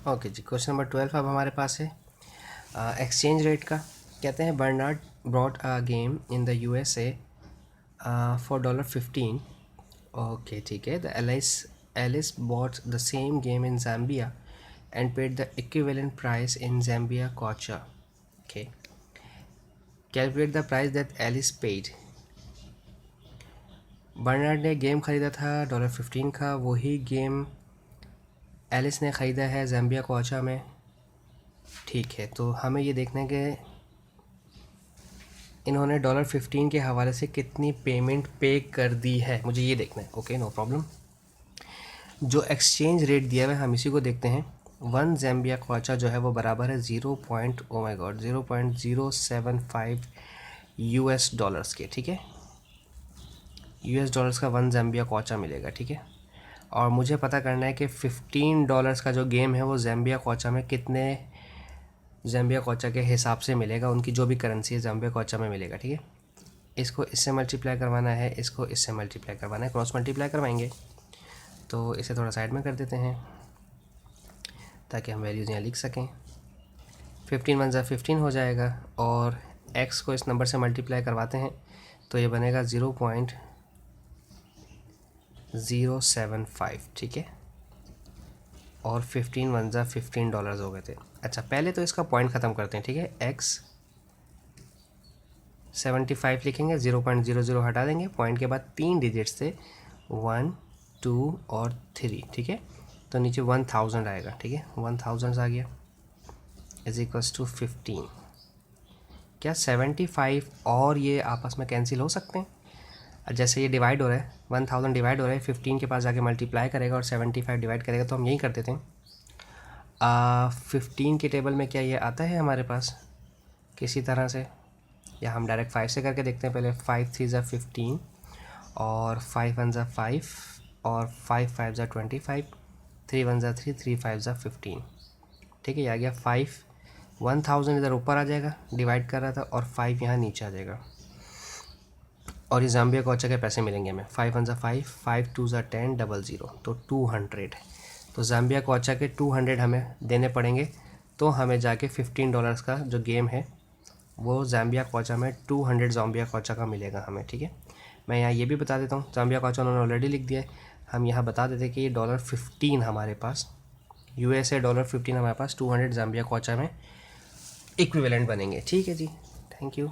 Okay जी, question number 12 अब हमारे पास है एक्सचेंज रेट का। कहते हैं Bernard brought a game in the USA for $15। Okay ठीक है। The Alice bought the same game in Zambia and paid the equivalent price in Zambia kwacha. Okay, calculate the price that Alice paid. Bernard ने game ख़रीदा था $15 का, वही game Alice ने ख़रीदा है ज़ाम्बिया कोचा में। ठीक है, तो हमें ये देखना है कि इन्होंने $15 के हवाले से कितनी पेमेंट पे कर दी है, मुझे ये देखना है। Okay, no problem. जो एक्सचेंज रेट दिया हुआ है हम इसी को देखते हैं। 1 ज़ाम्बिया क्वाचा जो है वो बराबर है 0.075 US डॉलर्स के। ठीक है, US डॉलर्स का 1 ज़ाम्बिया क्वाचा मिलेगा। ठीक है, और मुझे पता करना है कि $15 का जो गेम है वो ज़ाम्बिया क्वाचा में कितने ज़ाम्बिया कोचा के हिसाब से मिलेगा, उनकी जो भी करेंसी है ज़ाम्बिया कोचा में मिलेगा। ठीक है, इसको इससे मल्टीप्लाई करवाना है, इसको इससे मल्टीप्लाई करवाना है, क्रॉस मल्टीप्लाई करवाएंगे। तो इसे थोड़ा साइड में कर देते हैं ताकि हम वैल्यूज़ यहाँ लिख सकें। 15 1 ज़ा 15 हो जाएगा, और x को इस नंबर से मल्टीप्लाई करवाते हैं तो ये बनेगा 0.075। ठीक है, और 15 1 ज़ा 15 डॉलर्स हो गए थे। अच्छा, पहले तो इसका पॉइंट ख़त्म करते हैं। ठीक है, x 75 लिखेंगे, 0.00 हटा देंगे, पॉइंट के बाद 3 डिजिट्स थे 1 2 और 3। ठीक है, तो नीचे 1000 आएगा। ठीक है, 1000 आ गया इज इक्वल्स टू 15। क्या 75 और ये आपस में कैंसिल हो सकते हैं? जैसे ये डिवाइड हो रहा है, 1000 डिवाइड हो रहा है, 15 के पास जाके मल्टीप्लाई करेगा और 75 डिवाइड करेगा, तो हम यही कर देते हैं। 15 के टेबल में क्या ये आता है हमारे पास किसी तरह से, या हम डायरेक्ट 5 से करके देखते हैं। पहले 5 3 ज़ा 15 और 5 1 ज़ा 5 और 5 5 ज़ा 25, 3 1 ज़ा 3, 3 5 ज़ा 15। ठीक है, ये आ गया 5। 1000 इधर ऊपर आ जाएगा, डिवाइड कर रहा था, और 5 यहाँ नीचे आ जाएगा, और ये ज़ाम्बिया कोचा के पैसे मिलेंगे हमें। 5 1 ज़ा 5, 5 2 ज़ा 10, 00, तो 200। तो ज़ाम्बिया कोचा के 200 हमें देने पड़ेंगे, तो हमें जाके $15 का जो गेम है वो ज़ाम्बिया कोचा में 200 ज़ाम्बिया कोचा का मिलेगा हमें। ठीक है, मैं यहाँ ये भी बता देता हूँ, ज़ाम्बिया कोचा उन्होंने ऑलरेडी लिख दिया है, हम यहाँ बता देते कि ये $15 हमारे पास, USA $15 हमारे पास 200 ज़ाम्बिया कोचा में इक्विवेलेंट बनेंगे। ठीक है जी, थैंक यू।